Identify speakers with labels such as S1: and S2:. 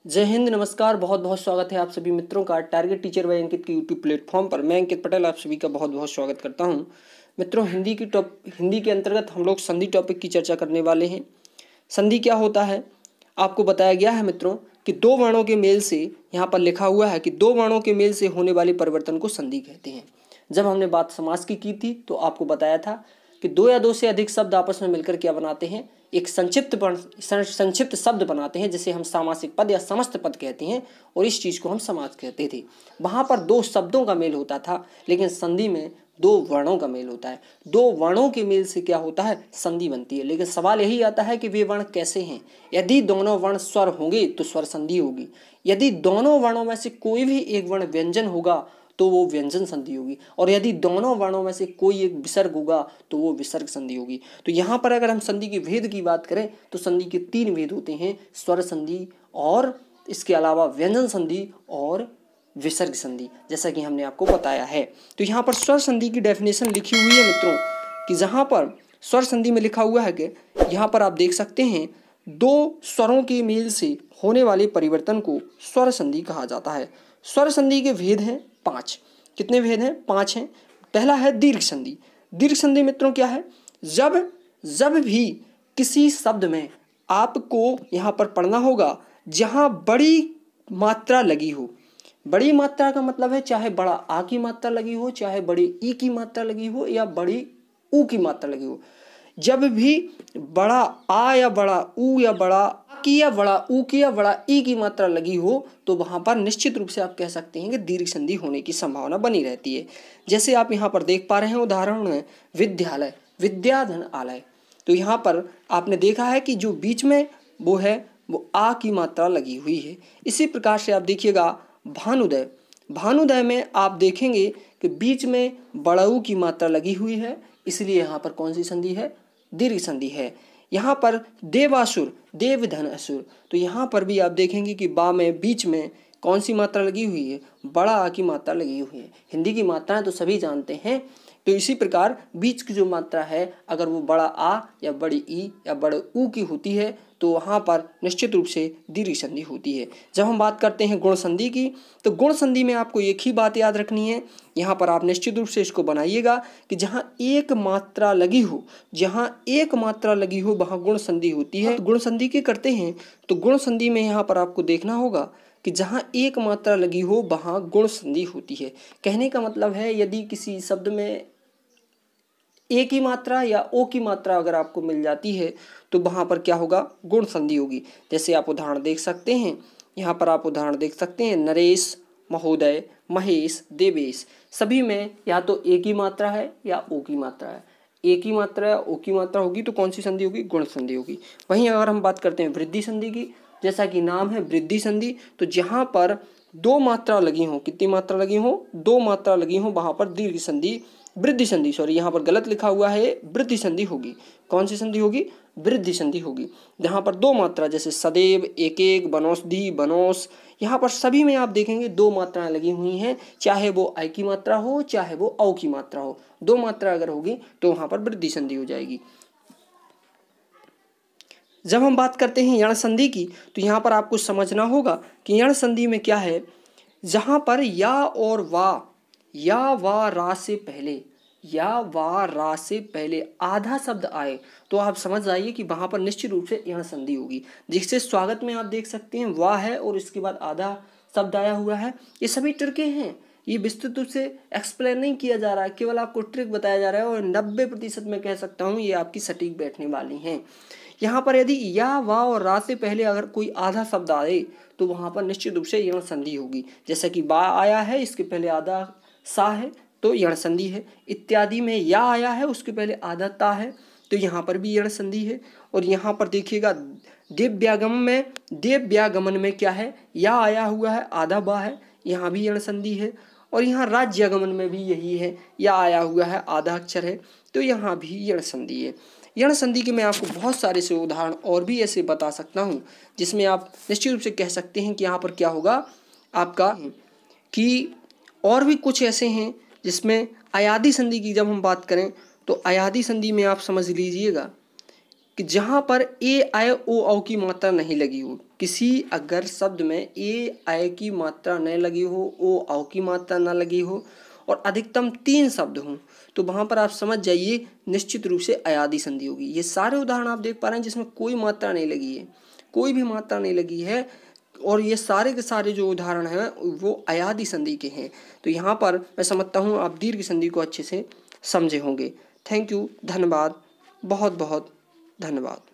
S1: जय हिंद, नमस्कार। बहुत बहुत स्वागत है आप सभी मित्रों का टारगेट टीचर बाय अंकित के यूट्यूब प्लेटफॉर्म पर। मैं अंकित पटेल आप सभी का बहुत बहुत स्वागत करता हूं। मित्रों, हिंदी के अंतर्गत हम लोग संधि टॉपिक की चर्चा करने वाले हैं। संधि क्या होता है आपको बताया गया है मित्रों कि दो वर्णों के मेल से, यहाँ पर लिखा हुआ है कि दो वर्णों के मेल से होने वाले परिवर्तन को संधि कहते हैं। जब हमने बात समास की थी तो आपको बताया था कि दो या दो से अधिक शब्द आपस में मिलकर क्या बनाते हैं, एक संक्षिप्त शब्द बनाते हैं, जिसे हम सामासिक पद या समस्त पद कहते हैं, और इस चीज को हम समास कहते थे। वहां पर दो शब्दों का मेल होता था, लेकिन संधि में दो वर्णों का मेल होता है। दो वर्णों के मेल से क्या होता है, संधि बनती है। लेकिन सवाल यही आता है कि वे वर्ण कैसे हैं। यदि दोनों वर्ण स्वर होंगे तो स्वर संधि होगी। यदि दोनों वर्णों में से कोई भी एक वर्ण व्यंजन होगा तो वो व्यंजन संधि होगी, और यदि दोनों वर्णों में से कोई एक विसर्ग होगा तो वो विसर्ग संधि होगी। तो यहाँ पर अगर हम संधि के भेद की बात करें तो संधि के तीन भेद होते हैं, स्वर संधि और इसके अलावा व्यंजन संधि और विसर्ग संधि, जैसा कि हमने आपको बताया है। तो यहाँ पर स्वर संधि की डेफिनेशन लिखी हुई है मित्रों, कि जहाँ पर स्वर संधि में लिखा हुआ है कि यहाँ पर आप देख सकते हैं, दो स्वरों के मेल से होने वाले परिवर्तन को स्वर संधि कहा जाता है। स्वर संधि के भेद हैं 5। कितने भेद हैं? 5 हैं। पहला है दीर्घ संधि। दीर्घ संधि मित्रों क्या है, जब भी किसी शब्द में आपको यहाँ पर पढ़ना होगा जहाँ बड़ी मात्रा लगी हो। बड़ी मात्रा का मतलब है चाहे बड़ा आ की मात्रा लगी हो, चाहे बड़ी ई की मात्रा लगी हो, या बड़ी ऊ की मात्रा लगी हो। जब भी बड़ा आ या बड़ा ऊ या बड़ा की या बड़ा ऊ की या बड़ा ई की मात्रा लगी हो तो वहां पर निश्चित रूप से आप कह सकते हैं कि दीर्घ संधि होने की संभावना बनी रहती है। जैसे आप यहाँ पर देख पा रहे हैं उदाहरण में विद्यालय, विद्याधन आलय। तो यहाँ पर आपने देखा है कि जो बीच में वो है वो आ की मात्रा लगी हुई है। इसी प्रकार से आप देखिएगा भानुदय। भानुदय में आप देखेंगे कि बीच में बड़ऊ की मात्रा लगी हुई है, इसलिए यहाँ पर कौन सी संधि है, दीर्घ संधि है। यहाँ पर देवासुर, देवधन असुर, तो यहाँ पर भी आप देखेंगे कि बा में बीच में कौन सी मात्रा लगी हुई है, बड़ा आ की मात्रा लगी हुई है। हिंदी की मात्राएं तो सभी जानते हैं, तो इसी प्रकार बीच की जो मात्रा है अगर वो बड़ा आ या बड़ी ई या बड़े ऊ की होती है तो वहाँ पर निश्चित रूप से दीर्घ संधि होती है। जब हम बात करते हैं गुण संधि की, तो गुण संधि में आपको एक ही बात याद रखनी है। यहाँ पर आप निश्चित रूप से इसको बनाइएगा कि जहाँ एक मात्रा लगी हो, वहाँ गुण संधि होती है। तो गुण संधि की करते हैं तो गुण संधि में यहाँ पर आपको देखना होगा कि जहाँ एक मात्रा लगी हो वहाँ गुण संधि होती है। कहने का मतलब है यदि किसी शब्द में ए की मात्रा या ओ की मात्रा अगर आपको मिल जाती है तो वहाँ पर क्या होगा, गुण संधि होगी। जैसे आप उदाहरण देख सकते हैं, यहाँ पर आप उदाहरण देख सकते हैं, नरेश, महोदय, महेश, देवेश, सभी में या तो ए की मात्रा है या ओ की मात्रा है। ए की मात्रा या ओ की मात्रा होगी तो कौन सी संधि होगी, गुण संधि होगी। वहीं अगर हम बात करते हैं वृद्धि संधि की, जैसा कि नाम है वृद्धि संधि, तो जहाँ पर दो मात्रा लगी हो, कितनी मात्रा लगी हो, दो मात्रा लगी हो, वहाँ पर दीर्घ संधि, वृद्धि संधि, सॉरी यहाँ पर गलत लिखा हुआ है, वृद्धि संधि होगी। कौन सी संधि होगी, वृद्धि संधि होगी। जहाँ पर दो मात्रा, जैसे सदैव, एक एक, बनौषधि, बनौस, यहाँ पर सभी में आप देखेंगे दो मात्राएं लगी हुई हैं, चाहे वो आई की मात्रा हो चाहे वो औ की मात्रा हो। दो मात्रा अगर होगी तो वहाँ पर वृद्धि संधि हो जाएगी। जब हम बात करते हैं यण संधि की, तो यहाँ पर आपको समझना होगा कि यण संधि में क्या है, जहाँ पर या और वा, या वा रा से पहले, या वा रा से पहले आधा शब्द आए तो आप समझ जाइए कि वहाँ पर निश्चित रूप से यण संधि होगी। जिससे स्वागत में आप देख सकते हैं वाह है और इसके बाद आधा शब्द आया हुआ है। ये सभी ट्रिकें हैं, ये विस्तृत रूप से एक्सप्लेन नहीं किया जा रहा है, केवल आपको ट्रिक बताया जा रहा है, और 90% मैं कह सकता हूँ ये आपकी सटीक बैठने वाली हैं। यहाँ पर यदि या वा और रा से पहले अगर कोई आधा शब्द आए तो वहाँ पर निश्चित रूप से यण संधि होगी। जैसा कि बा आया है, इसके पहले आधा सा है तो यण संधि है। इत्यादि में या आया है, उसके पहले आधा ता है तो यहाँ पर भी यण संधि है। और यहाँ पर देखिएगा देव्यागमन में क्या है, या आया हुआ है, आधा बा है, यहाँ भी यण संधि है। और यहाँ राज्यागमन में भी यही है, या आया हुआ है, आधा अक्षर है, तो यहाँ भी यण संधि है। यण संधि के मैं आपको बहुत सारे से उदाहरण और भी ऐसे बता सकता हूँ जिसमें आप निश्चित रूप से कह सकते हैं कि यहाँ पर क्या होगा आपका, कि और भी कुछ ऐसे हैं जिसमें अयादि संधि की जब हम बात करें तो अयादि संधि में आप समझ लीजिएगा कि जहाँ पर ए आय ओ औ की मात्रा नहीं लगी हो, किसी अगर शब्द में ए आय की मात्रा न लगी हो, ओ औ की मात्रा न लगी हो और अधिकतम 3 शब्द हों तो वहाँ पर आप समझ जाइए निश्चित रूप से अयादी संधि होगी। ये सारे उदाहरण आप देख पा रहे हैं जिसमें कोई मात्रा नहीं लगी है, कोई भी मात्रा नहीं लगी है और ये सारे के सारे जो उदाहरण हैं वो अयादी संधि के हैं। तो यहाँ पर मैं समझता हूँ आप दीर्घ संधि को अच्छे से समझे होंगे। थैंक यू, धन्यवाद, बहुत बहुत धन्यवाद।